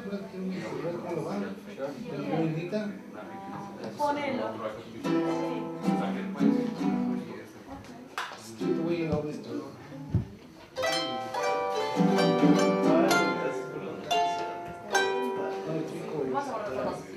¿Cómo lo va? ¿Me indica? Ponelo. Estoy viendo esto. Vas a volver con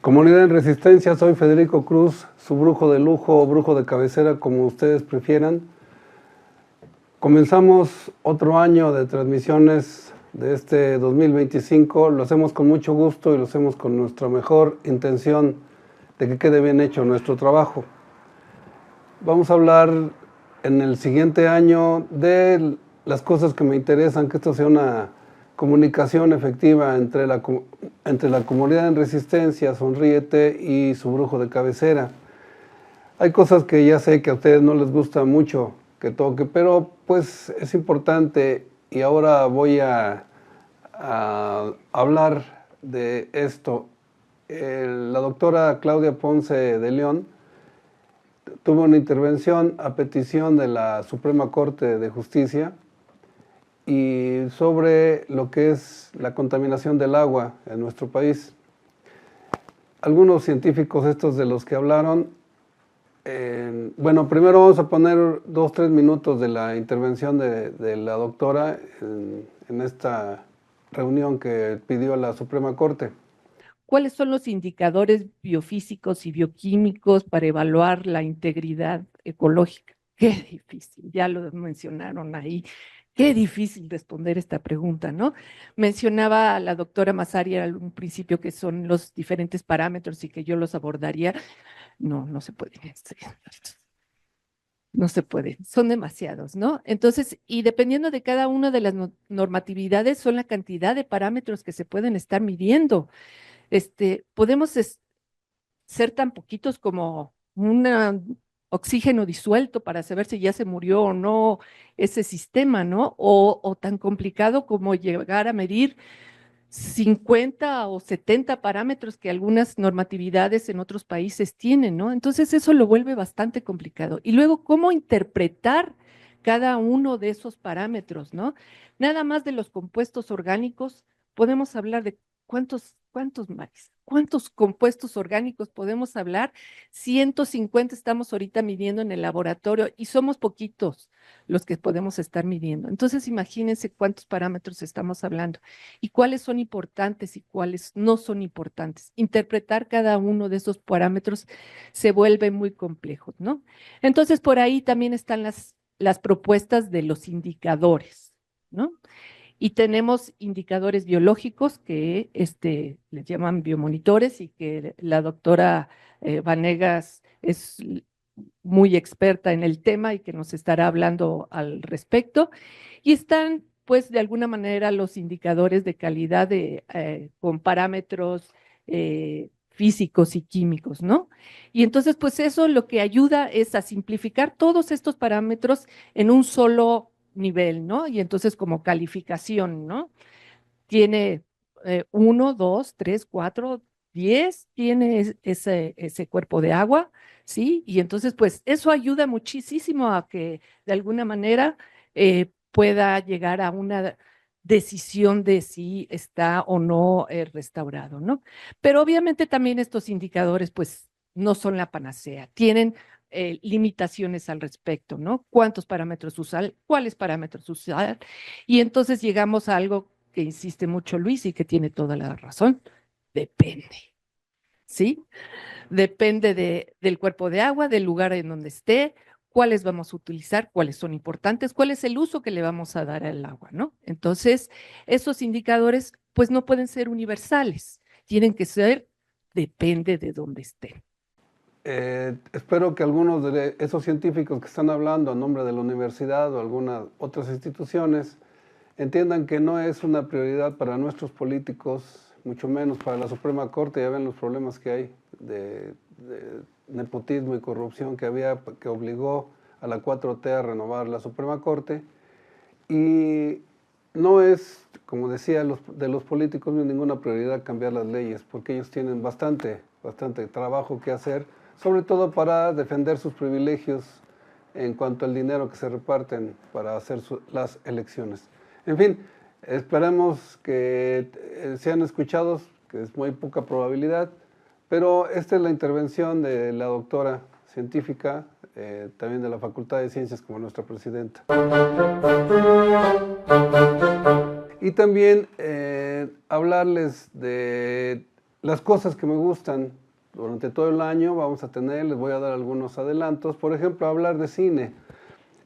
Comunidad en Resistencia, soy Federico Cruz, su brujo de lujo o brujo de cabecera, como ustedes prefieran. Comenzamos otro año de transmisiones de este 2025, lo hacemos con mucho gusto y lo hacemos con nuestra mejor intención de que quede bien hecho nuestro trabajo. Vamos a hablar en el siguiente año de las cosas que me interesan, que esto sea una comunicación efectiva entre la comunidad en resistencia, Sonríete, y su brujo de cabecera. Hay cosas que ya sé que a ustedes no les gusta mucho que toque, pero pues es importante y ahora voy a hablar de esto. La doctora Claudia Ponce de León tuvo una intervención a petición de la Suprema Corte de Justicia y sobre lo que es la contaminación del agua en nuestro país. Algunos científicos estos de los que hablaron, bueno, primero vamos a poner 2-3 minutos de la intervención de la doctora en esta reunión que pidió la Suprema Corte. ¿Cuáles son los indicadores biofísicos y bioquímicos para evaluar la integridad ecológica? Qué difícil, ya lo mencionaron ahí. Qué difícil responder esta pregunta, ¿no? Mencionaba la doctora Massari al un principio que son los diferentes parámetros y que yo los abordaría. No se puede. No se puede, son demasiados, ¿no? Entonces, y dependiendo de cada una de las normatividades, son la cantidad de parámetros que se pueden estar midiendo. Podemos ser tan poquitos como un oxígeno disuelto para saber si ya se murió o no ese sistema, ¿no? O tan complicado como llegar a medir 50 o 70 parámetros que algunas normatividades en otros países tienen, ¿no? Entonces eso lo vuelve bastante complicado. Y luego, ¿cómo interpretar cada uno de esos parámetros, ¿no? Nada más de los compuestos orgánicos, podemos hablar de ¿cuántos compuestos orgánicos podemos hablar? 150 estamos ahorita midiendo en el laboratorio y somos poquitos los que podemos estar midiendo. Entonces, imagínense cuántos parámetros estamos hablando y cuáles son importantes y cuáles no son importantes. Interpretar cada uno de esos parámetros se vuelve muy complejo, ¿no? Entonces, por ahí también están las propuestas de los indicadores, ¿no? Y tenemos indicadores biológicos que les llaman biomonitores y que la doctora Vanegas es muy experta en el tema y que nos estará hablando al respecto. Y están, pues, de alguna manera los indicadores de calidad con parámetros físicos y químicos, ¿no? Y entonces, pues eso lo que ayuda es a simplificar todos estos parámetros en un solo nivel, ¿no? Y entonces como calificación, ¿no? Tiene 1, 2, 3, 4, 10, tiene ese cuerpo de agua, ¿sí? Y entonces pues eso ayuda muchísimo a que de alguna manera pueda llegar a una decisión de si está o no restaurado, ¿no? Pero obviamente también estos indicadores pues no son la panacea, tienen limitaciones al respecto, ¿no? ¿Cuántos parámetros usar? ¿Cuáles parámetros usar? Y entonces llegamos a algo que insiste mucho Luis y que tiene toda la razón. Depende, ¿sí? Depende del cuerpo de agua, del lugar en donde esté, cuáles vamos a utilizar, cuáles son importantes, cuál es el uso que le vamos a dar al agua, ¿no? Entonces, esos indicadores, pues no pueden ser universales, tienen que ser, depende de dónde estén. Espero que algunos de esos científicos que están hablando a nombre de la universidad o algunas otras instituciones entiendan que no es una prioridad para nuestros políticos, mucho menos para la Suprema Corte. Ya ven los problemas que hay de nepotismo y corrupción que obligó a la 4T a renovar la Suprema Corte. Y no es, como decía, de los políticos no es ninguna prioridad cambiar las leyes, porque ellos tienen bastante trabajo que hacer, sobre todo para defender sus privilegios en cuanto al dinero que se reparten para hacer las elecciones. En fin, esperemos que sean escuchados, que es muy poca probabilidad, pero esta es la intervención de la doctora científica, también de la Facultad de Ciencias como nuestra presidenta. Y también hablarles de las cosas que me gustan durante todo el año vamos a tener, les voy a dar algunos adelantos. Por ejemplo, hablar de cine.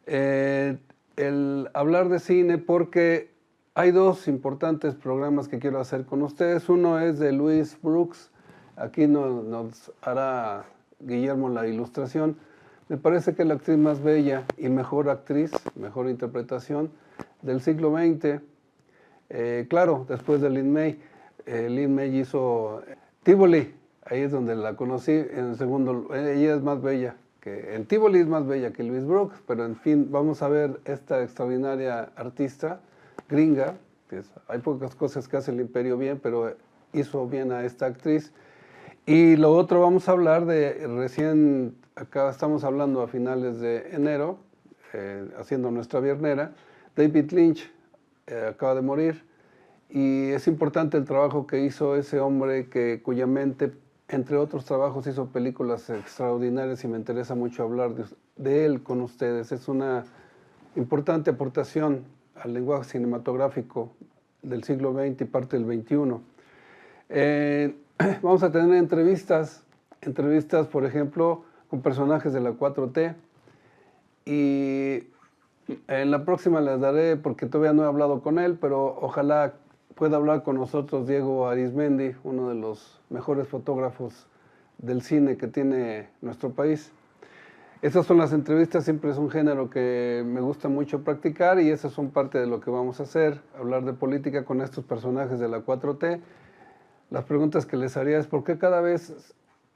El hablar de cine porque hay dos importantes programas que quiero hacer con ustedes. Uno es de Louise Brooks. Aquí nos hará Guillermo la ilustración. Me parece que es la actriz más bella y mejor actriz, mejor interpretación del siglo XX. Claro, después de Lin May. Lin May hizo Tivoli, ahí es donde la conocí. En el segundo, ella es más bella, en Tivoli es más bella que Louise Brooks, pero en fin, vamos a ver esta extraordinaria artista gringa. Hay pocas cosas que hace el Imperio bien, pero hizo bien a esta actriz. Y lo otro, vamos a hablar de recién, acá estamos hablando a finales de enero, haciendo nuestra viernera. David Lynch acaba de morir y es importante el trabajo que hizo ese hombre cuya mente, entre otros trabajos, hizo películas extraordinarias y me interesa mucho hablar de él con ustedes. Es una importante aportación al lenguaje cinematográfico del siglo XX y parte del XXI. Vamos a tener entrevistas, por ejemplo, con personajes de la 4T, y en la próxima les daré, porque todavía no he hablado con él, pero ojalá pueda hablar con nosotros Diego Arizmendi, uno de los mejores fotógrafos del cine que tiene nuestro país. Esas son las entrevistas, siempre es un género que me gusta mucho practicar y esas son parte de lo que vamos a hacer, hablar de política con estos personajes de la 4T. Las preguntas que les haría es ¿por qué cada vez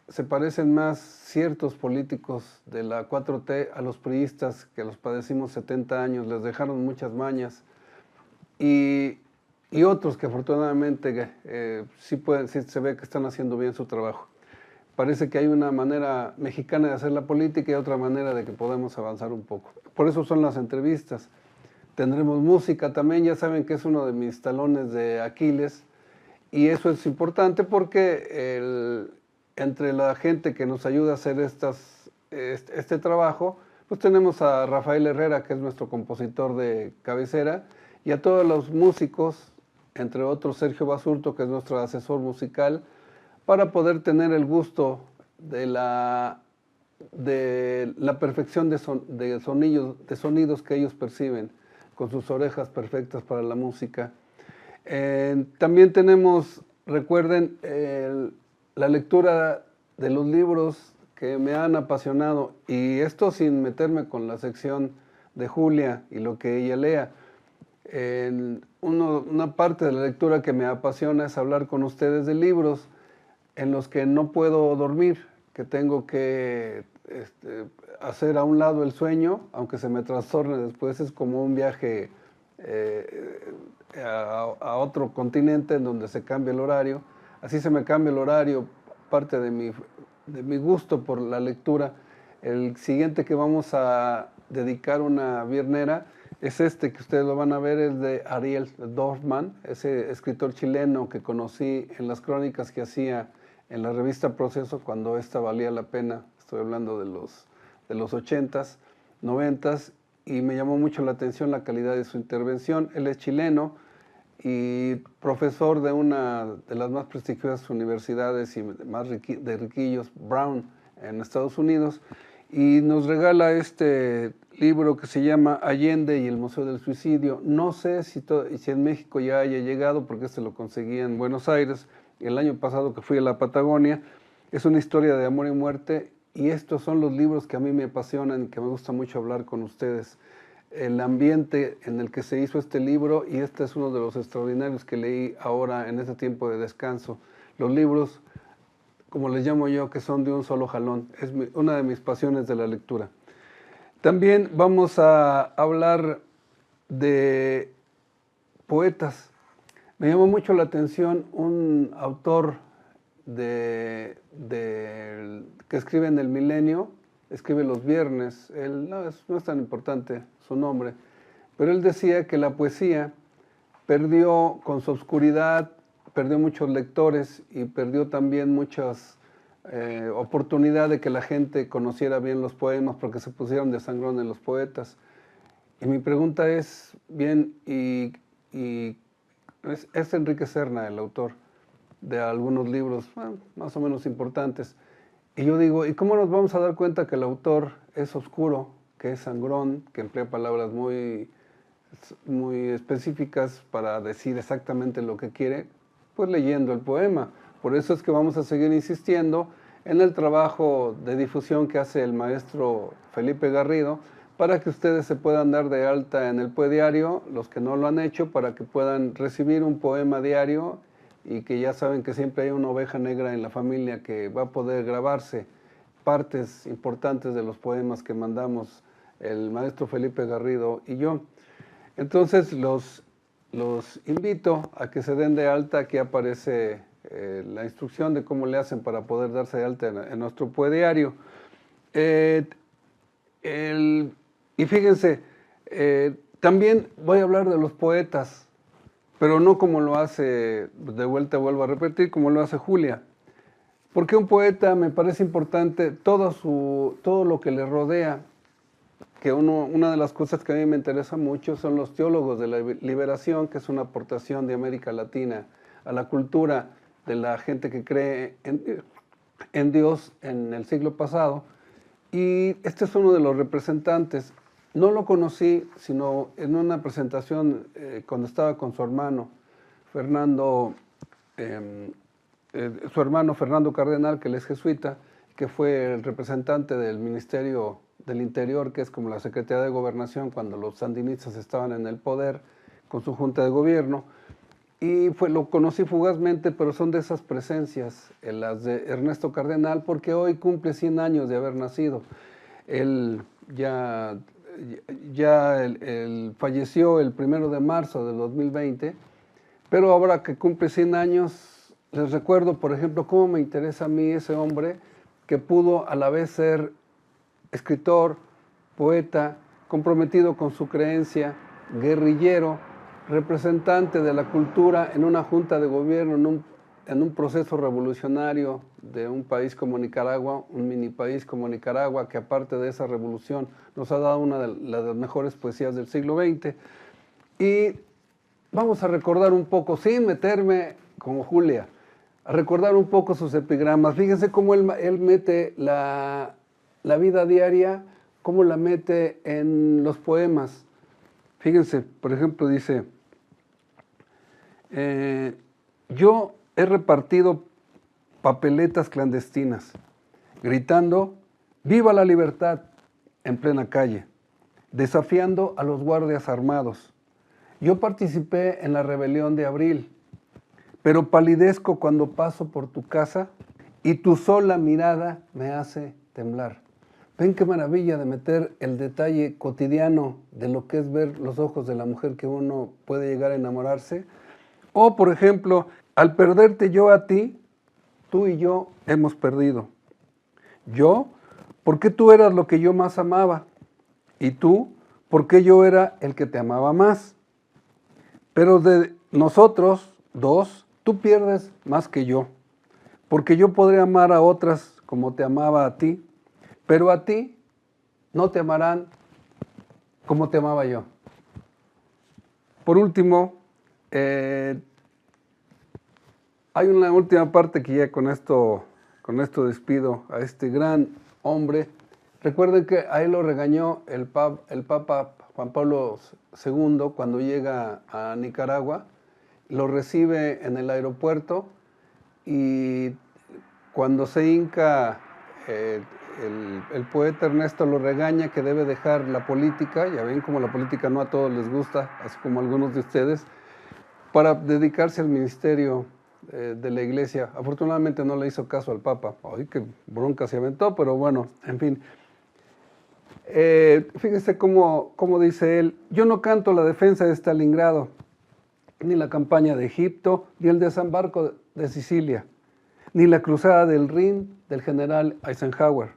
se parecen más ciertos políticos de la 4T a los priistas que los padecimos 70 años? Les dejaron muchas mañas y otros que afortunadamente sí se ve que están haciendo bien su trabajo. Parece que hay una manera mexicana de hacer la política y otra manera de que podamos avanzar un poco. Por eso son las entrevistas. Tendremos música también, ya saben que es uno de mis talones de Aquiles. Y eso es importante porque entre la gente que nos ayuda a hacer este trabajo, pues tenemos a Rafael Herrera, que es nuestro compositor de cabecera, y a todos los músicos, entre otros Sergio Basurto, que es nuestro asesor musical, para poder tener el gusto de la perfección de sonidos que ellos perciben, con sus orejas perfectas para la música. También tenemos, recuerden, la lectura de los libros que me han apasionado, y esto sin meterme con la sección de Julia y lo que ella lea. Una parte de la lectura que me apasiona es hablar con ustedes de libros en los que no puedo dormir, que tengo que hacer a un lado el sueño, aunque se me trastorne después. Es como un viaje a otro continente en donde se cambia el horario. Así se me cambia el horario, parte de mi gusto por la lectura. El siguiente que vamos a dedicar una viernera es que ustedes lo van a ver, es de Ariel Dorfman, ese escritor chileno que conocí en las crónicas que hacía en la revista Proceso cuando esta valía la pena. Estoy hablando de los 80s, 90s, y me llamó mucho la atención la calidad de su intervención. Él es chileno y profesor de una de las más prestigiosas universidades y más de riquillos, Brown, en Estados Unidos, y nos regala este libro que se llama Allende y el Museo del Suicidio. No sé si en México ya haya llegado, porque lo conseguí en Buenos Aires el año pasado que fui a la Patagonia. Es una historia de amor y muerte, y estos son los libros que a mí me apasionan y que me gusta mucho hablar con ustedes. El ambiente en el que se hizo este libro, y este es uno de los extraordinarios que leí ahora en este tiempo de descanso. Los libros, como les llamo yo, que son de un solo jalón. Es una de mis pasiones de la lectura. También vamos a hablar de poetas. Me llamó mucho la atención un autor que escribe en El Milenio, escribe los viernes. Él no es tan importante su nombre, pero él decía que la poesía perdió con su oscuridad, perdió muchos lectores y perdió también muchas oportunidad de que la gente conociera bien los poemas porque se pusieron de sangrón en los poetas. Y mi pregunta es, bien, es Enrique Serna el autor. de algunos libros más o menos importantes. Y yo digo, ¿y cómo nos vamos a dar cuenta que el autor es oscuro, que es sangrón, que emplea palabras muy específicas para decir exactamente lo que quiere? Pues leyendo el poema. Por eso es que vamos a seguir insistiendo en el trabajo de difusión que hace el maestro Felipe Garrido, para que ustedes se puedan dar de alta en el Poediario, los que no lo han hecho, para que puedan recibir un poema diario, y que ya saben que siempre hay una oveja negra en la familia que va a poder grabarse partes importantes de los poemas que mandamos el maestro Felipe Garrido y yo. Entonces los invito a que se den de alta. Aquí aparece la instrucción de cómo le hacen para poder darse de alta en nuestro Poediario. Y fíjense, también voy a hablar de los poetas, pero no como lo hace, de vuelta vuelvo a repetir, como lo hace Julia. Porque un poeta me parece importante todo lo que le rodea, que una de las cosas que a mí me interesa mucho son los teólogos de la liberación, que es una aportación de América Latina a la cultura de la gente que cree en Dios en el siglo pasado. Y este es uno de los representantes. No lo conocí, sino en una presentación cuando estaba con su hermano, Fernando Cardenal, que él es jesuita, que fue el representante del Ministerio del Interior, que es como la Secretaría de Gobernación cuando los sandinistas estaban en el poder, con su junta de gobierno. Y lo conocí fugazmente, pero son de esas presencias, las de Ernesto Cardenal, porque hoy cumple 100 años de haber nacido. Él ya falleció el 1 de marzo del 2020, pero ahora que cumple 100 años, les recuerdo, por ejemplo, cómo me interesa a mí ese hombre que pudo a la vez ser escritor, poeta, comprometido con su creencia, guerrillero, representante de la cultura en una junta de gobierno, en un proceso revolucionario de un país como Nicaragua, un mini país como Nicaragua, que aparte de esa revolución nos ha dado una de las mejores poesías del siglo XX. Y vamos a recordar un poco, sin meterme como Julia, a recordar un poco sus epigramas. Fíjense cómo él mete la vida diaria, cómo la mete en los poemas. Fíjense, por ejemplo, dice, yo he repartido papeletas clandestinas, gritando, ¡viva la libertad!, en plena calle, desafiando a los guardias armados. Yo participé en la rebelión de abril, pero palidezco cuando paso por tu casa y tu sola mirada me hace temblar. ¿Ven qué maravilla de meter el detalle cotidiano de lo que es ver los ojos de la mujer que uno puede llegar a enamorarse? O, por ejemplo, al perderte yo a ti, tú y yo hemos perdido. Yo, porque tú eras lo que yo más amaba, y tú, porque yo era el que te amaba más. Pero de nosotros dos, tú pierdes más que yo, porque yo podré amar a otras como te amaba a ti, pero a ti no te amarán como te amaba yo. Por último, hay una última parte que ya con esto despido a este gran hombre. Recuerden que a él lo regañó el Papa Juan Pablo II cuando llega a Nicaragua, lo recibe en el aeropuerto y cuando se hinca el poeta Ernesto lo regaña que debe dejar la política. Ya ven como la política no a todos les gusta, así como a algunos de ustedes, para dedicarse al ministerio de la iglesia. Afortunadamente no le hizo caso al Papa. Ay, qué bronca se aventó, pero bueno, en fin. Fíjense cómo dice él: yo no canto la defensa de Stalingrado, ni la campaña de Egipto, ni el desembarco de Sicilia, ni la cruzada del Rin del general Eisenhower.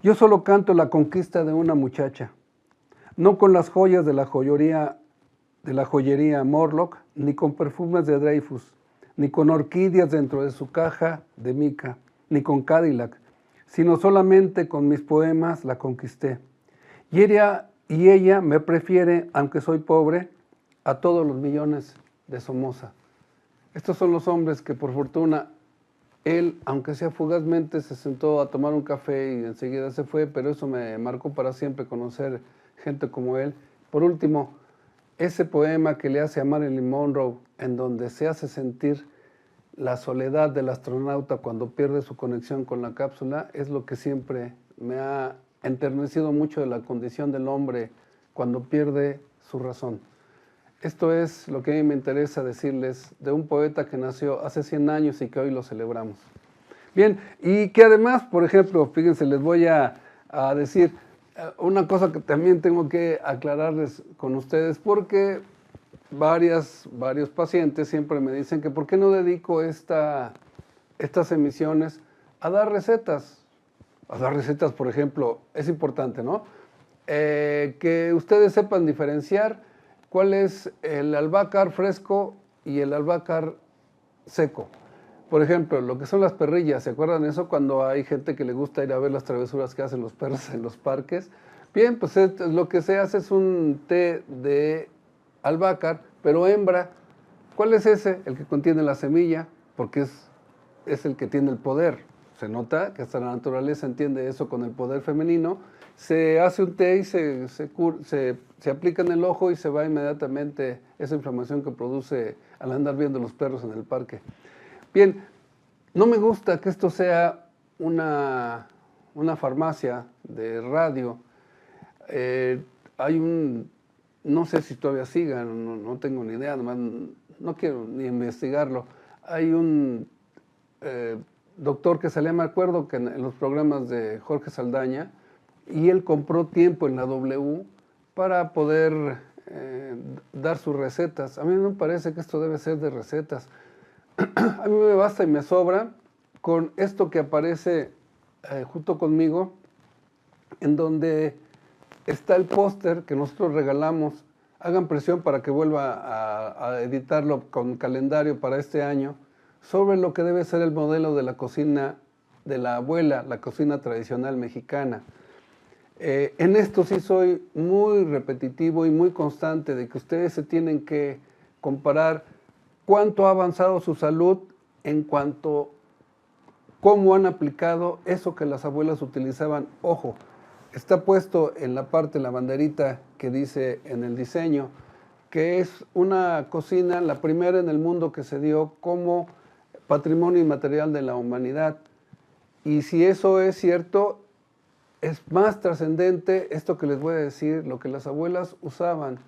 Yo solo canto la conquista de una muchacha, no con las joyas de la joyería Morlock, ni con perfumes de Dreyfus, ni con orquídeas dentro de su caja de mica, ni con Cadillac, sino solamente con mis poemas la conquisté. Y ella me prefiere, aunque soy pobre, a todos los millones de Somoza. Estos son los hombres que por fortuna él, aunque sea fugazmente, se sentó a tomar un café y enseguida se fue, pero eso me marcó para siempre conocer gente como él. Por último, ese poema que le hace a Marilyn Monroe, en donde se hace sentir la soledad del astronauta cuando pierde su conexión con la cápsula, es lo que siempre me ha enternecido mucho de la condición del hombre cuando pierde su razón. Esto es lo que a mí me interesa decirles de un poeta que nació hace 100 años y que hoy lo celebramos. Bien, y que además, por ejemplo, fíjense, les voy a decir una cosa que también tengo que aclararles con ustedes, porque varios pacientes siempre me dicen que por qué no dedico estas emisiones a dar recetas. A dar recetas, por ejemplo, es importante, ¿no? Que ustedes sepan diferenciar cuál es el albácar fresco y el albácar seco. Por ejemplo, lo que son las perrillas, ¿se acuerdan eso? Cuando hay gente que le gusta ir a ver las travesuras que hacen los perros en los parques. Bien, pues lo que se hace es un té de albácar, pero hembra. ¿Cuál es ese? El que contiene la semilla, porque es el que tiene el poder. Se nota que hasta la naturaleza entiende eso con el poder femenino. Se hace un té y se aplica en el ojo y se va inmediatamente esa inflamación que produce al andar viendo los perros en el parque. Bien, no me gusta que esto sea una farmacia de radio. No sé si todavía siga, no tengo ni idea, nomás no quiero ni investigarlo. Hay un doctor que salía, me acuerdo, que en los programas de Jorge Saldaña, y él compró tiempo en la W para poder dar sus recetas. A mí me parece que esto debe ser de recetas. A mí me basta y me sobra con esto que aparece junto conmigo, en donde está el póster que nosotros regalamos. Hagan presión para que vuelva a editarlo con calendario para este año, sobre lo que debe ser el modelo de la cocina de la abuela, la cocina tradicional mexicana. En esto sí soy muy repetitivo y muy constante de que ustedes se tienen que comparar cuánto ha avanzado su salud en cuanto cómo han aplicado eso que las abuelas utilizaban. Ojo, está puesto en la parte, la banderita que dice en el diseño, que es una cocina, la primera en el mundo que se dio como patrimonio inmaterial de la humanidad. Y si eso es cierto, es más trascendente esto que les voy a decir, lo que las abuelas usaban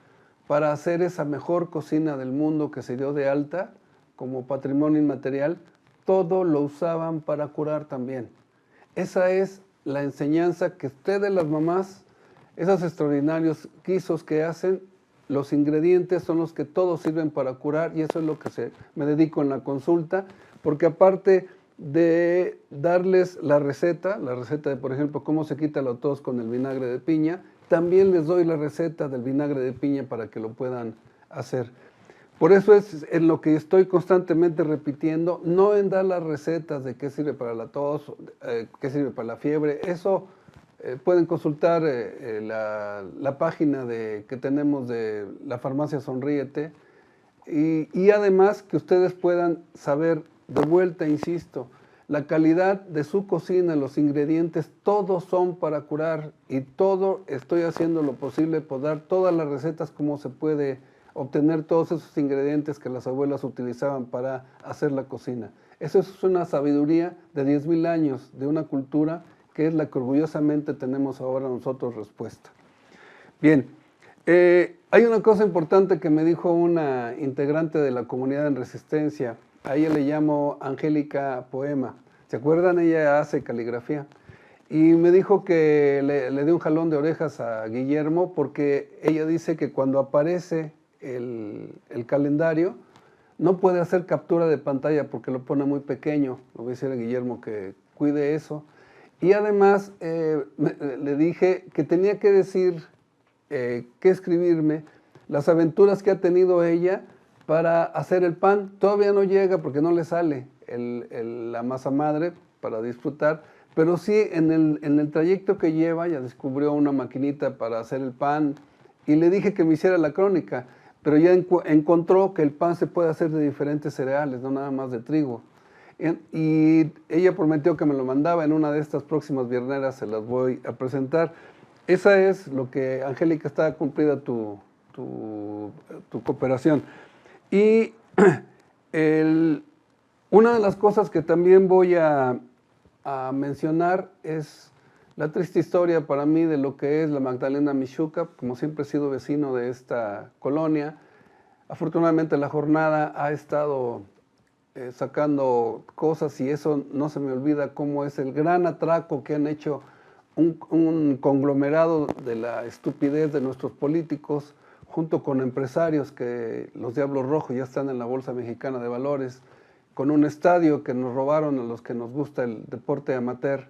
para hacer esa mejor cocina del mundo que se dio de alta como patrimonio inmaterial, todo lo usaban para curar también. Esa es la enseñanza que ustedes, las mamás, esos extraordinarios guisos que hacen, los ingredientes son los que todos sirven para curar, y eso es lo que me dedico en la consulta, porque aparte de darles la receta de, por ejemplo, cómo se quita la tos con el vinagre de piña, también les doy la receta del vinagre de piña para que lo puedan hacer. Por eso es en lo que estoy constantemente repitiendo, no en dar las recetas de qué sirve para la tos, qué sirve para la fiebre. Eso pueden consultar la página que tenemos de la farmacia Sonríete, y además que ustedes puedan saber, de vuelta, insisto, la calidad de su cocina, los ingredientes, todos son para curar, y todo estoy haciendo lo posible por dar todas las recetas como se puede obtener todos esos ingredientes que las abuelas utilizaban para hacer la cocina. Eso es una sabiduría de 10,000 años, de una cultura que es la que orgullosamente tenemos ahora nosotros respuesta. Bien, hay una cosa importante que me dijo una integrante de la comunidad en Resistencia. A ella le llamo Angélica Poema. ¿Se acuerdan? Ella hace caligrafía. Y me dijo que le dé un jalón de orejas a Guillermo, porque ella dice que cuando aparece el calendario no puede hacer captura de pantalla porque lo pone muy pequeño. Le voy a decir a Guillermo que cuide eso. Y además le dije que tenía que decir, que escribirme las aventuras que ha tenido ella para hacer el pan. Todavía no llega porque no le sale la masa madre para disfrutar, pero sí en el trayecto que lleva ya descubrió una maquinita para hacer el pan, y le dije que me hiciera la crónica. pero ya encontró que el pan se puede hacer de diferentes cereales, no nada más de trigo. Y ella prometió que me lo mandaba. En una de estas próximas vierneras se las voy a presentar. Esa es lo que, Angélica, está cumplida tu cooperación. Y una de las cosas que también voy a mencionar es la triste historia para mí de lo que es la Magdalena Mixhuca. Como siempre he sido vecino de esta colonia, afortunadamente la jornada ha estado sacando cosas, y eso no se me olvida, cómo es el gran atraco que han hecho un conglomerado de la estupidez de nuestros políticos, junto con empresarios, que los Diablos Rojos ya están en la Bolsa Mexicana de Valores, con un estadio que nos robaron a los que nos gusta el deporte amateur.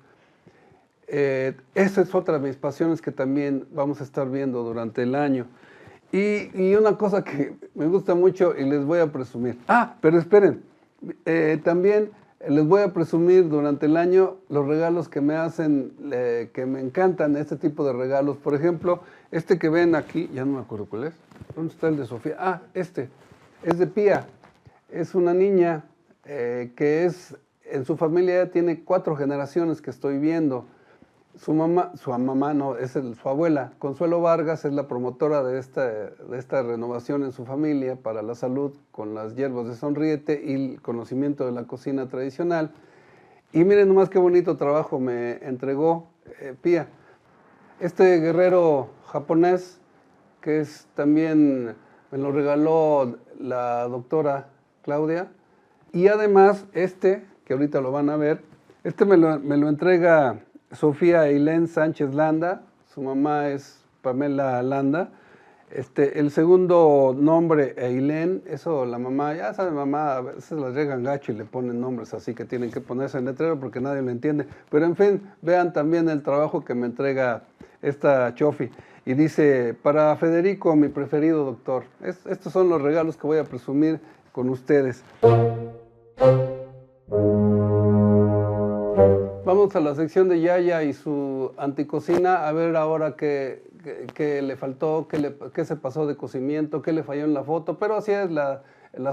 Esa es otra de mis pasiones que también vamos a estar viendo durante el año. Y una cosa que me gusta mucho y les voy a presumir. Pero esperen, también les voy a presumir durante el año los regalos que me hacen, que me encantan, este tipo de regalos. Por ejemplo, este que ven aquí, ya no me acuerdo cuál es. ¿Dónde está el de Sofía? Este es de Pía. Es una niña que en su familia ya tiene 4 generaciones que estoy viendo. Su mamá no, su abuela, Consuelo Vargas, es la promotora de esta renovación en su familia para la salud con las hierbas de Sonríete y el conocimiento de la cocina tradicional. Y miren nomás qué bonito trabajo me entregó Pía. Este guerrero japonés, que es también, me lo regaló la doctora Claudia. Y además que ahorita lo van a ver, me lo entrega Sofía Ailén Sánchez Landa. Su mamá es Pamela Landa. El segundo nombre, Ailén, eso la mamá, ya sabe, mamá, a veces las llegan gacho y le ponen nombres así que tienen que ponerse en letrero porque nadie lo entiende. Pero en fin, vean también el trabajo que me entrega esta Chofi. Y dice, para Federico, mi preferido doctor. Estos son los regalos que voy a presumir con ustedes. Vamos a la sección de Yaya y su anticocina, a ver ahora qué le faltó, qué se pasó de cocimiento, qué le falló en la foto, pero así es la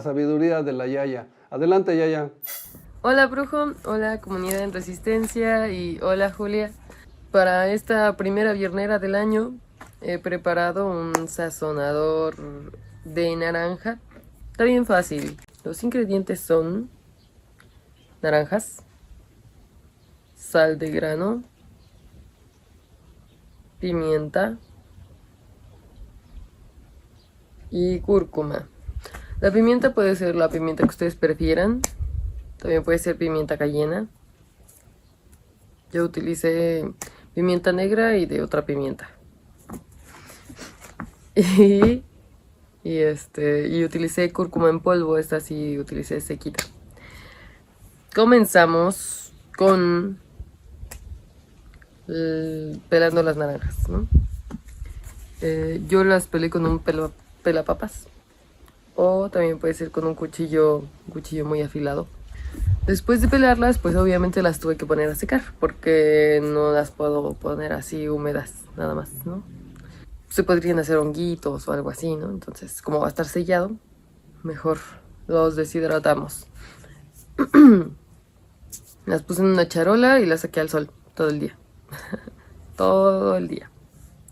sabiduría de la Yaya. Adelante, Yaya. Hola, Brujo, hola, comunidad en Resistencia, y hola, Julia. Para esta primera viernera del año he preparado un sazonador de naranja. Está bien fácil. Los ingredientes son naranjas, sal de grano, pimienta y cúrcuma. La pimienta puede ser la pimienta que ustedes prefieran. También puede ser pimienta cayena. Yo utilicé pimienta negra y de otra pimienta. Y utilicé cúrcuma en polvo. Esta sí utilicé sequita. Comenzamos con pelando las naranjas, ¿no? Yo las pelé con un pelapapas, o también puede ser con un cuchillo muy afilado. Después de pelarlas, pues obviamente las tuve que poner a secar, porque no las puedo poner así húmedas, nada más, ¿no? Se podrían hacer honguitos o algo así, ¿no? Entonces, como va a estar sellado, mejor los deshidratamos. Las puse en una charola y las saqué al sol todo el día. Todo el día.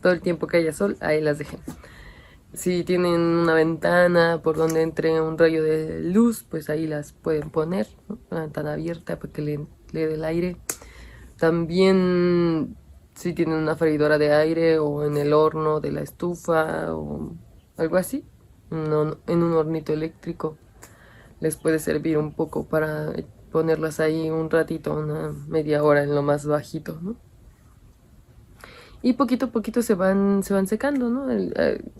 Todo el tiempo que haya sol, ahí las dejé. Si tienen una ventana por donde entre un rayo de luz, pues ahí las pueden poner, ¿no? Una ventana abierta para que le dé el aire. También si tienen una freidora de aire o en el horno de la estufa o algo así, en un hornito eléctrico, les puede servir un poco para ponerlas ahí un ratito, una media hora en lo más bajito, ¿no? Y poquito a poquito se van secando, ¿no?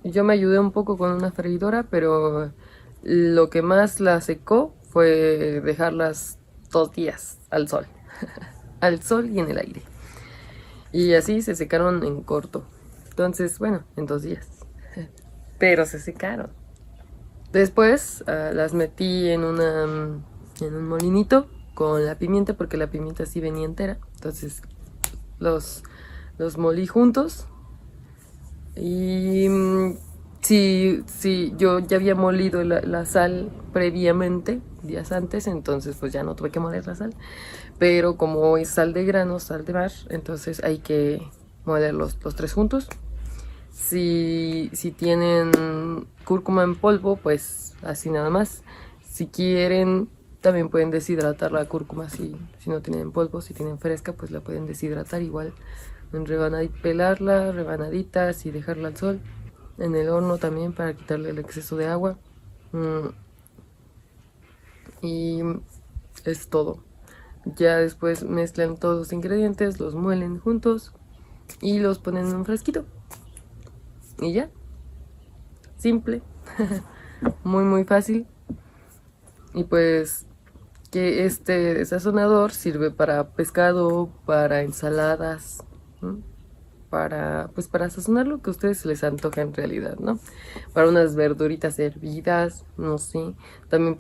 Yo me ayudé un poco con una freidora, pero lo que más la secó fue dejarlas 2 días al sol. Al sol y en el aire. Y así se secaron en corto. Entonces, bueno, en 2 días. Pero se secaron. Después las metí en un molinito con la pimienta, porque la pimienta sí venía entera. Entonces los molí juntos. Y si yo ya había molido la sal previamente, días antes, entonces pues ya no tuve que moler la sal. Pero como es sal de grano, sal de mar, entonces hay que moler los tres juntos. Si tienen cúrcuma en polvo, pues así nada más. Si quieren, también pueden deshidratar la cúrcuma si no tienen en polvo. Si tienen fresca, pues la pueden deshidratar igual. En pelarla, rebanaditas y dejarla al sol. En el horno también para quitarle el exceso de agua. Y es todo. Ya después mezclan todos los ingredientes, los muelen juntos y los ponen en un frasquito. Y ya. Simple. Muy muy fácil. Y pues que este sazonador sirve para pescado, para ensaladas, ¿no? Para sazonar lo que a ustedes les antoja en realidad, ¿no? Para unas verduritas hervidas, no sé. También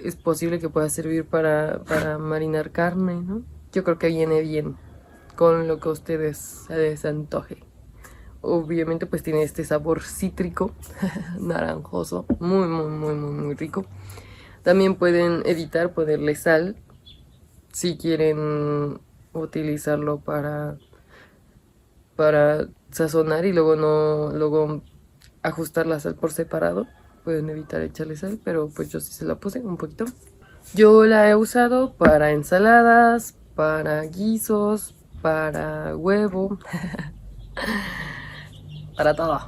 es posible que pueda servir para marinar carne, ¿no? Yo creo que viene bien con lo que a ustedes les antoje. Obviamente pues tiene este sabor cítrico, naranjoso, muy muy muy muy muy rico. También pueden evitar ponerle sal si quieren utilizarlo para sazonar y luego ajustar la sal por separado. Pueden evitar echarle sal, pero pues yo sí se la puse un poquito. Yo la he usado para ensaladas, para guisos, para huevo, para todo.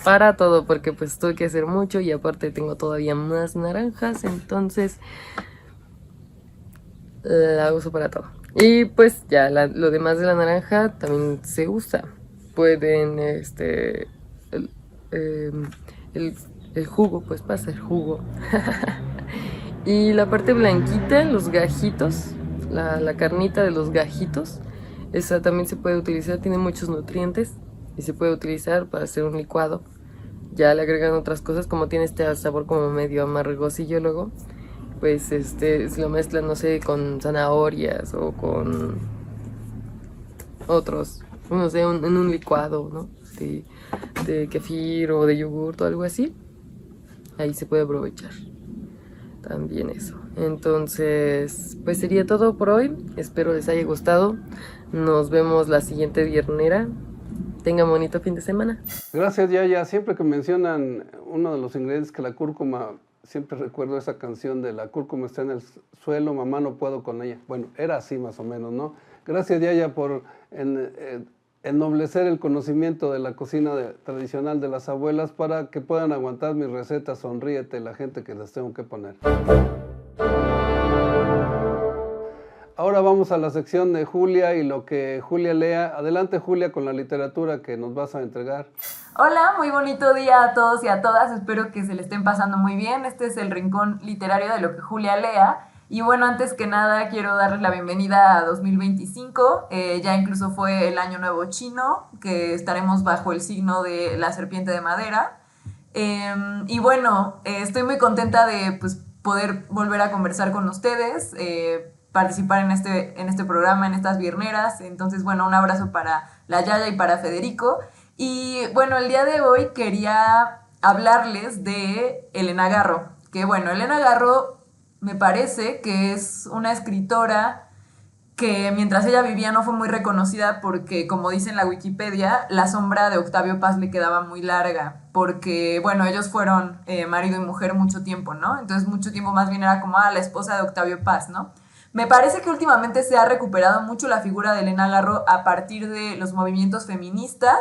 Para todo, porque pues tuve que hacer mucho y aparte tengo todavía más naranjas, entonces la uso para todo. Y pues ya lo demás de la naranja también se usa. Pueden el jugo, pues para hacer jugo. Y la parte blanquita, los gajitos, la carnita de los gajitos, esa también se puede utilizar, tiene muchos nutrientes y se puede utilizar para hacer un licuado. Ya le agregan otras cosas, como tiene este sabor como medio amargosillo luego, pues se lo mezclan, no sé, con zanahorias o con otros, no sé, en un licuado, ¿no? De kefir o de yogurt o algo así. Ahí se puede aprovechar también eso. Entonces, pues sería todo por hoy. Espero les haya gustado. Nos vemos la siguiente viernera. Tengan bonito fin de semana. Gracias, Yaya. Siempre que mencionan uno de los ingredientes que la cúrcuma, siempre recuerdo esa canción de la cúrcuma está en el suelo, mamá no puedo con ella. Bueno, era así más o menos, ¿no? Gracias, Yaya, por ennoblecer el conocimiento de la cocina tradicional de las abuelas para que puedan aguantar mis recetas. Sonríete, la gente que les tengo que poner. Ahora vamos a la sección de Julia y lo que Julia lea. Adelante, Julia, con la literatura que nos vas a entregar. Hola, muy bonito día a todos y a todas. Espero que se le estén pasando muy bien. Este es el rincón literario de lo que Julia lea. Y bueno, antes que nada quiero darles la bienvenida a 2025. Ya incluso fue el año nuevo chino, que estaremos bajo el signo de la serpiente de madera. Y bueno, estoy muy contenta de pues, poder volver a conversar con ustedes, participar en este programa, en estas vierneras. Entonces, bueno, un abrazo para la Yaya y para Federico. Y bueno, el día de hoy quería hablarles de Elena Garro. Que bueno, Elena Garro me parece que es una escritora que mientras ella vivía no fue muy reconocida porque, como dice en la Wikipedia, la sombra de Octavio Paz le quedaba muy larga. Porque, bueno, ellos fueron marido y mujer mucho tiempo, ¿no? Entonces, mucho tiempo más bien era como la esposa de Octavio Paz, ¿no? Me parece que últimamente se ha recuperado mucho la figura de Elena Garro a partir de los movimientos feministas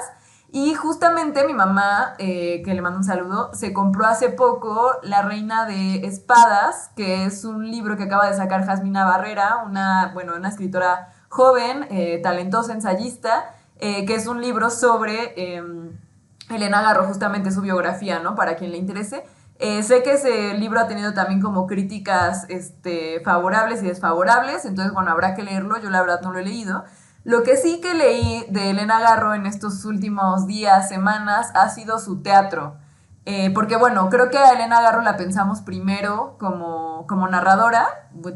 y justamente mi mamá, que le mando un saludo, se compró hace poco La Reina de Espadas, que es un libro que acaba de sacar Jasmina Barrera, una escritora joven, talentosa, ensayista, que es un libro sobre Elena Garro, justamente su biografía, ¿no? Para quien le interese. Sé que ese libro ha tenido también como críticas favorables y desfavorables, entonces bueno, habrá que leerlo, yo la verdad no lo he leído. Lo que sí que leí de Elena Garro en estos últimos días, semanas, ha sido su teatro. Porque bueno, creo que a Elena Garro la pensamos primero como narradora.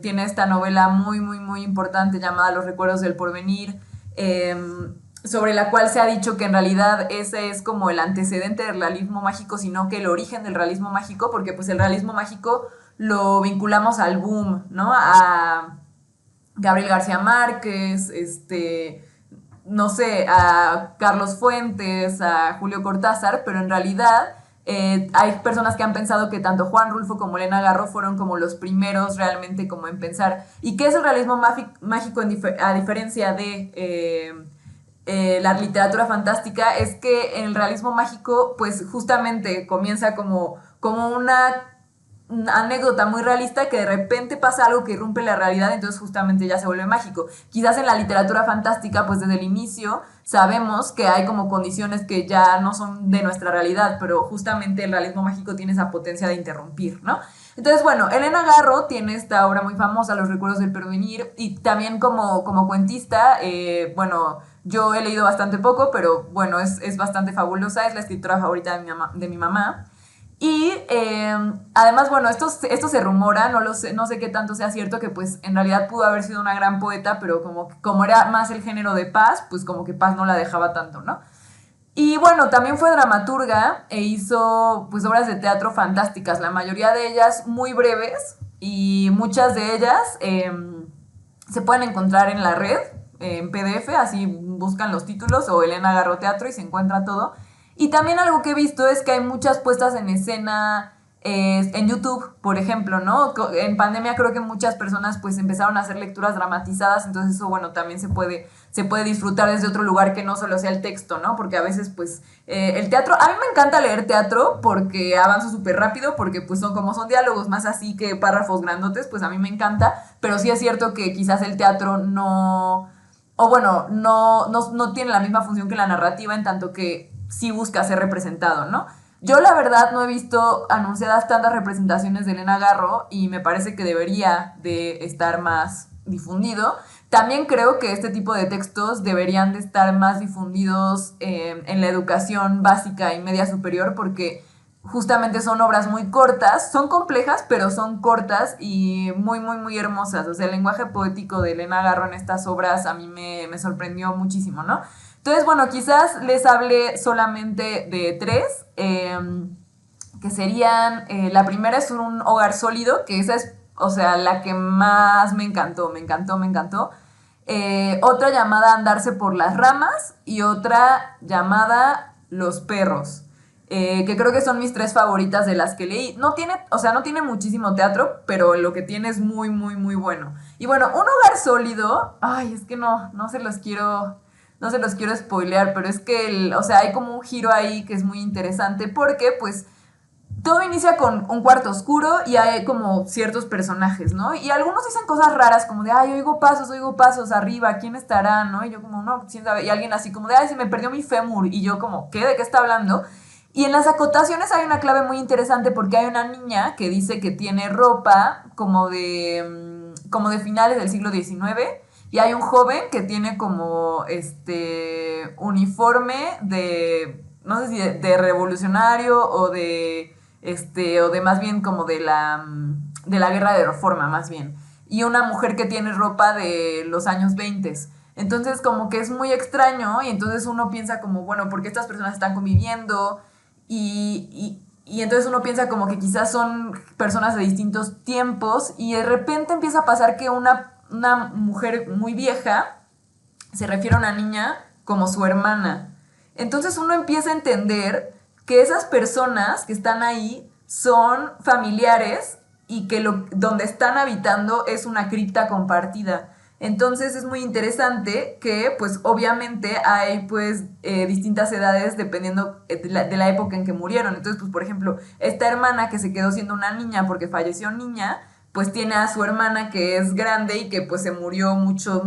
Tiene esta novela muy, muy, muy importante llamada Los recuerdos del porvenir. sobre la cual se ha dicho que en realidad ese es como el antecedente del realismo mágico, sino que el origen del realismo mágico, porque pues el realismo mágico lo vinculamos al boom, ¿no? A Gabriel García Márquez, no sé, a Carlos Fuentes, a Julio Cortázar, pero en realidad hay personas que han pensado que tanto Juan Rulfo como Elena Garro fueron como los primeros realmente como en pensar. ¿Y qué es el realismo mágico a diferencia de la literatura fantástica? Es que en el realismo mágico pues justamente comienza como una anécdota muy realista que de repente pasa algo que irrumpe la realidad, entonces justamente ya se vuelve mágico. Quizás en la literatura fantástica, pues desde el inicio sabemos que hay como condiciones que ya no son de nuestra realidad, pero justamente el realismo mágico tiene esa potencia de interrumpir, ¿no? Entonces, bueno, Elena Garro tiene esta obra muy famosa, Los recuerdos del porvenir, y también como cuentista, bueno, yo he leído bastante poco, pero bueno, es bastante fabulosa, es la escritora favorita de mi mamá. Y además, bueno, esto se rumora, no sé qué tanto sea cierto, que pues en realidad pudo haber sido una gran poeta, pero como era más el género de Paz, pues como que Paz no la dejaba tanto, ¿no? Y bueno, también fue dramaturga e hizo pues obras de teatro fantásticas, la mayoría de ellas muy breves y muchas de ellas se pueden encontrar en la red, en PDF, así buscan los títulos o Elena Garro Teatro y se encuentra todo. Y también algo que he visto es que hay muchas puestas en escena en YouTube, por ejemplo, ¿no? En pandemia creo que muchas personas pues empezaron a hacer lecturas dramatizadas, entonces eso, bueno, también se puede disfrutar desde otro lugar que no solo sea el texto, ¿no? Porque a veces pues el teatro, a mí me encanta leer teatro porque avanzo súper rápido, porque pues son diálogos más así que párrafos grandotes, pues a mí me encanta, pero sí es cierto que quizás el teatro no, o bueno, no tiene la misma función que la narrativa en tanto que sí busca ser representado, ¿no? Yo la verdad no he visto anunciadas tantas representaciones de Elena Garro y me parece que debería de estar más difundido. También creo que este tipo de textos deberían de estar más difundidos en la educación básica y media superior porque justamente son obras muy cortas, son complejas, pero son cortas y muy, muy, muy hermosas. O sea, el lenguaje poético de Elena Garro en estas obras a mí me sorprendió muchísimo, ¿no? Entonces, bueno, quizás les hable solamente de tres, que serían, la primera es Un hogar sólido, que esa es, o sea, la que más me encantó, me encantó, me encantó. Otra llamada Andarse por las ramas y otra llamada Los perros, que creo que son mis tres favoritas de las que leí. No tiene, o sea, no tiene muchísimo teatro, pero lo que tiene es muy, muy, muy bueno. Y bueno, Un hogar sólido, ay, es que no se los quiero spoilear, pero es que, o sea, hay como un giro ahí que es muy interesante porque, pues, todo inicia con un cuarto oscuro y hay como ciertos personajes, ¿no? Y algunos dicen cosas raras como de, ay, oigo pasos arriba, ¿quién estará, no? Y yo como, no, quién sabe. Y alguien así como de, ay, se me perdió mi fémur. Y yo como, ¿qué? ¿De qué está hablando? Y en las acotaciones hay una clave muy interesante porque hay una niña que dice que tiene ropa como de finales del siglo XIX y hay un joven que tiene como uniforme de, no sé si de revolucionario o de más bien como de la guerra de reforma, más bien. Y una mujer que tiene ropa de los años 20. Entonces como que es muy extraño y entonces uno piensa como, bueno, ¿por qué estas personas están conviviendo? Y entonces uno piensa como que quizás son personas de distintos tiempos y de repente empieza a pasar que una mujer muy vieja se refiere a una niña como su hermana. Entonces uno empieza a entender que esas personas que están ahí son familiares y que donde están habitando es una cripta compartida. Entonces es muy interesante que pues obviamente hay pues distintas edades dependiendo de la época en que murieron. Entonces pues por ejemplo esta hermana que se quedó siendo una niña porque falleció niña, pues tiene a su hermana que es grande y que pues se murió mucho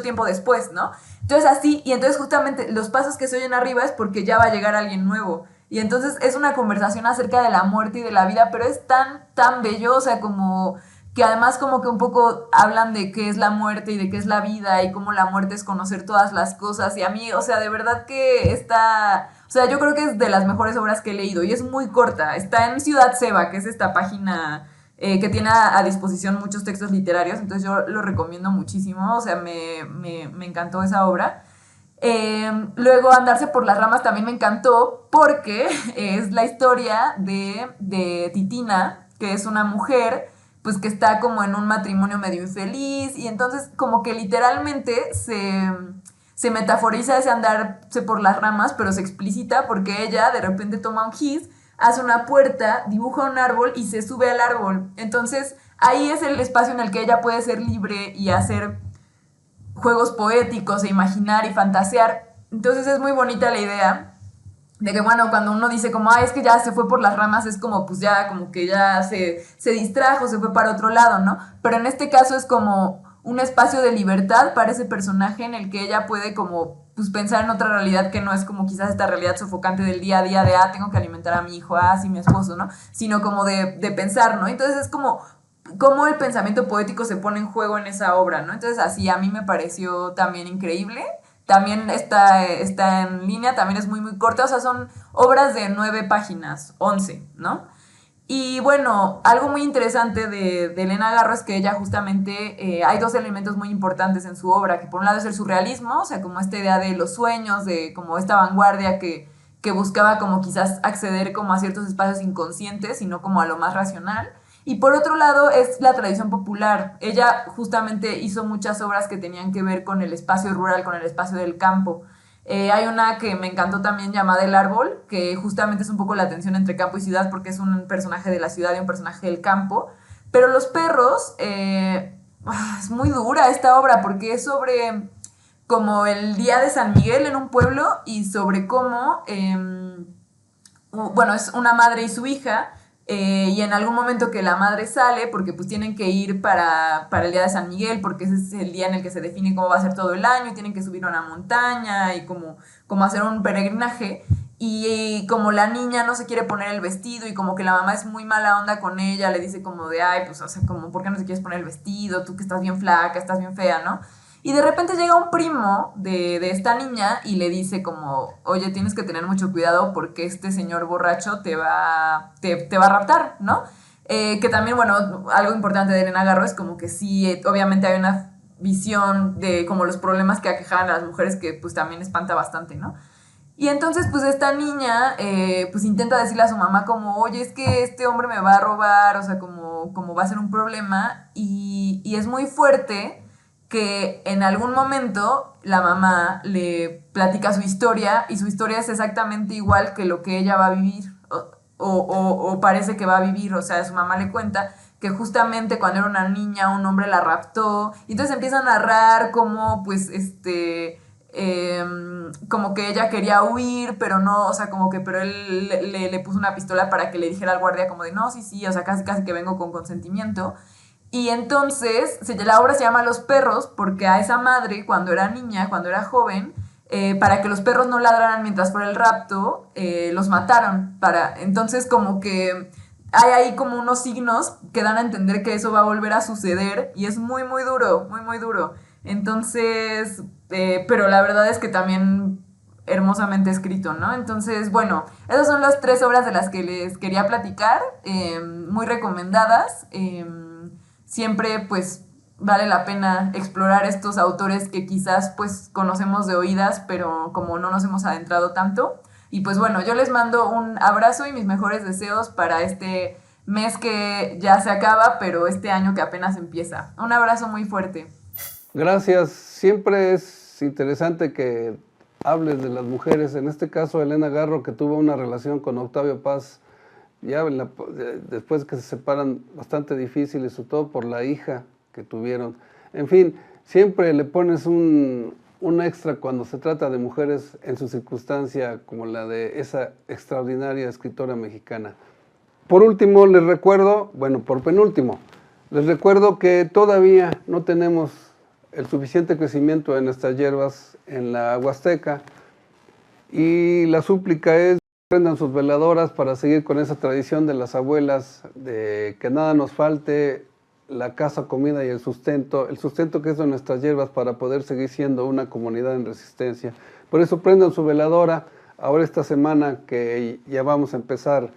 tiempo después, ¿no? Entonces así, y entonces justamente los pasos que se oyen arriba es porque ya va a llegar alguien nuevo. Y entonces es una conversación acerca de la muerte y de la vida, pero es tan bello, o sea, como que además como que un poco hablan de qué es la muerte y de qué es la vida y cómo la muerte es conocer todas las cosas. Y a mí, o sea, de verdad que o sea, yo creo que es de las mejores obras que he leído y es muy corta. Está en Ciudad Seba, que es esta página que tiene a disposición muchos textos literarios, entonces yo lo recomiendo muchísimo, o sea, me encantó esa obra. Luego Andarse por las ramas también me encantó porque es la historia de Titina, que es una mujer pues que está como en un matrimonio medio infeliz y entonces como que literalmente se metaforiza ese andarse por las ramas, pero se explicita porque ella de repente toma un gis, hace una puerta, dibuja un árbol y se sube al árbol. Entonces ahí es el espacio en el que ella puede ser libre y hacer juegos poéticos e imaginar y fantasear. Entonces es muy bonita la idea de que, bueno, cuando uno dice como, es que ya se fue por las ramas, es como, pues ya, como que ya se distrajo, se fue para otro lado, ¿no? Pero en este caso es como un espacio de libertad para ese personaje en el que ella puede como, pues pensar en otra realidad que no es como quizás esta realidad sofocante del día a día de, tengo que alimentar a mi hijo, sí, mi esposo, ¿no? Sino como de pensar, ¿no? Entonces es como cómo el pensamiento poético se pone en juego en esa obra, ¿no? Entonces así a mí me pareció también increíble. También está en línea, también es muy, muy corta, o sea, son obras de 9 páginas, 11, ¿no? Y bueno, algo muy interesante de Elena Garro es que ella justamente, hay 2 elementos muy importantes en su obra, que por un lado es el surrealismo, o sea, como esta idea de los sueños, de como esta vanguardia que buscaba como quizás acceder como a ciertos espacios inconscientes y no como a lo más racional. Y por otro lado es la tradición popular. Ella justamente hizo muchas obras que tenían que ver con el espacio rural, con el espacio del campo. Hay una que me encantó también llamada El Árbol, que justamente es un poco la tensión entre campo y ciudad porque es un personaje de la ciudad y un personaje del campo. Pero Los perros, es muy dura esta obra porque es sobre como el día de San Miguel en un pueblo y sobre cómo, bueno, es una madre y su hija. Y en algún momento que la madre sale, porque pues tienen que ir para el día de San Miguel, porque ese es el día en el que se define cómo va a ser todo el año, y tienen que subir a una montaña y como hacer un peregrinaje. Y como la niña no se quiere poner el vestido y como que la mamá es muy mala onda con ella, le dice como de, pues, o sea, como, ¿por qué no te quieres poner el vestido? Tú que estás bien flaca, estás bien fea, ¿no? Y de repente llega un primo de esta niña y le dice como, oye, tienes que tener mucho cuidado porque este señor borracho te va a raptar, ¿no? Que también, bueno, algo importante de Elena Garro es como que sí, obviamente hay una visión de como los problemas que aquejan a las mujeres que pues también espanta bastante, ¿no? Y entonces pues esta niña pues intenta decirle a su mamá como, oye, es que este hombre me va a robar, o sea, como va a ser un problema y es muy fuerte que en algún momento la mamá le platica su historia y su historia es exactamente igual que lo que ella va a vivir o parece que va a vivir, o sea, su mamá le cuenta que justamente cuando era una niña un hombre la raptó y entonces empieza a narrar cómo pues como que ella quería huir, pero no, o sea, como que, pero él le puso una pistola para que le dijera al guardia como de, no, sí, o sea, casi que vengo con consentimiento. Y entonces la obra se llama Los perros porque a esa madre, cuando era niña, cuando era joven, para que los perros no ladraran mientras fuera el rapto, los mataron. Entonces como que hay ahí como unos signos que dan a entender que eso va a volver a suceder y es muy, muy duro, muy, muy duro. Entonces, pero la verdad es que también hermosamente escrito, ¿no? Entonces, bueno, esas son las 3 obras de las que les quería platicar, muy recomendadas. Siempre pues vale la pena explorar estos autores que quizás pues conocemos de oídas, pero como no nos hemos adentrado tanto. Y pues bueno, yo les mando un abrazo y mis mejores deseos para este mes que ya se acaba, pero este año que apenas empieza. Un abrazo muy fuerte. Gracias. Siempre es interesante que hables de las mujeres. En este caso, Elena Garro, que tuvo una relación con Octavio Paz, ya después que se separan, bastante difícil, y sobre todo por la hija que tuvieron. En fin, siempre le pones un extra cuando se trata de mujeres en su circunstancia como la de esa extraordinaria escritora mexicana. Por último, les recuerdo, bueno, por penúltimo, les recuerdo que todavía no tenemos el suficiente crecimiento de nuestras hierbas en la Huasteca y la súplica es prendan sus veladoras para seguir con esa tradición de las abuelas, de que nada nos falte, la casa, comida y el sustento que es de nuestras hierbas para poder seguir siendo una comunidad en resistencia. Por eso prendan su veladora, ahora esta semana que ya vamos a empezar,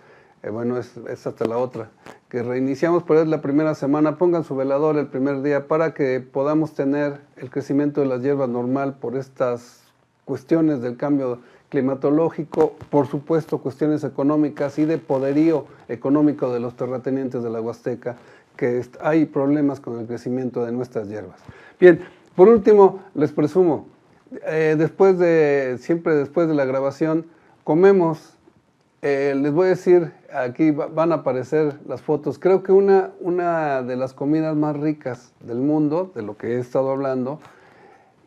bueno, es hasta la otra, que reiniciamos, pero es la primera semana, pongan su veladora el primer día para que podamos tener el crecimiento de las hierbas normal por estas cuestiones del cambio climatológico, por supuesto cuestiones económicas y de poderío económico de los terratenientes de la Huasteca, que hay problemas con el crecimiento de nuestras hierbas. Bien, por último, les presumo, siempre después de la grabación, comemos. Les voy a decir, aquí van a aparecer las fotos. Creo que una de las comidas más ricas del mundo, de lo que he estado hablando,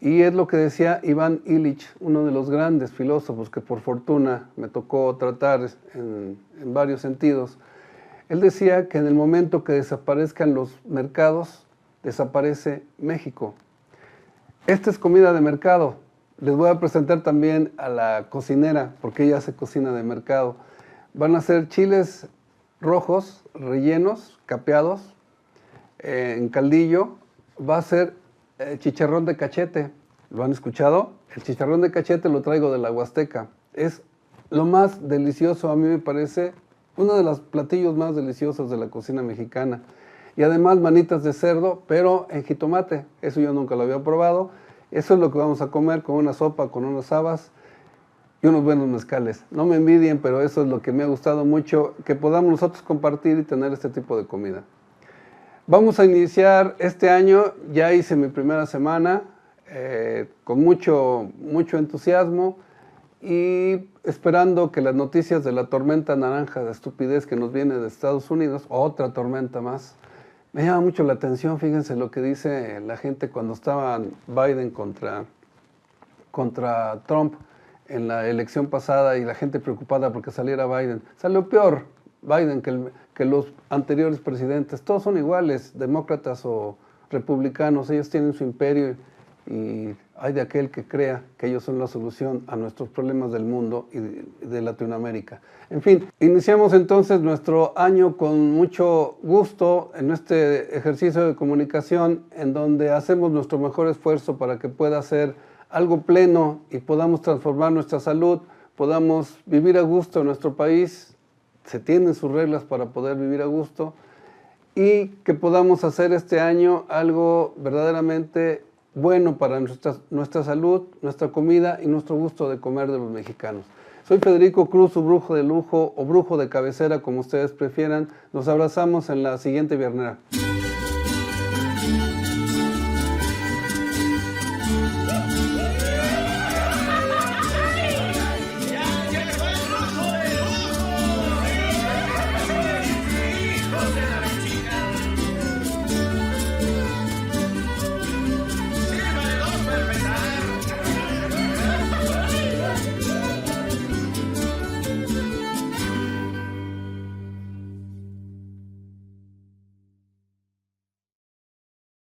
y es lo que decía Iván Illich, uno de los grandes filósofos que por fortuna me tocó tratar en varios sentidos. Él decía que en el momento que desaparezcan los mercados, desaparece México. Esta es comida de mercado. Les voy a presentar también a la cocinera, porque ella hace cocina de mercado. Van a ser chiles rojos, rellenos, capeados, en caldillo. Va a ser chicharrón de cachete. ¿Lo han escuchado? El chicharrón de cachete lo traigo de la Huasteca. Es lo más delicioso, a mí me parece, uno de los platillos más deliciosos de la cocina mexicana. Y además manitas de cerdo, pero en jitomate. Eso yo nunca lo había probado. Eso es lo que vamos a comer con una sopa, con unas habas y unos buenos mezcales. No me envidien, pero eso es lo que me ha gustado mucho, que podamos nosotros compartir y tener este tipo de comida. Vamos a iniciar este año, ya hice mi primera semana, con mucho entusiasmo y esperando que las noticias de la tormenta naranja de estupidez que nos viene de Estados Unidos, otra tormenta más, me llama mucho la atención. Fíjense lo que dice la gente cuando estaba Biden contra Trump en la elección pasada y la gente preocupada porque saliera Biden. Salió peor Biden que los anteriores presidentes. Todos son iguales, demócratas o republicanos. Ellos tienen su imperio y hay de aquel que crea que ellos son la solución a nuestros problemas del mundo y de Latinoamérica. En fin, iniciamos entonces nuestro año con mucho gusto en este ejercicio de comunicación en donde hacemos nuestro mejor esfuerzo para que pueda ser algo pleno y podamos transformar nuestra salud, podamos vivir a gusto en nuestro país. Se tienen sus reglas para poder vivir a gusto y que podamos hacer este año algo verdaderamente bueno para nuestra salud, nuestra comida y nuestro gusto de comer de los mexicanos. Soy Federico Cruz, su brujo de lujo o brujo de cabecera, como ustedes prefieran. Nos abrazamos en la siguiente viernera.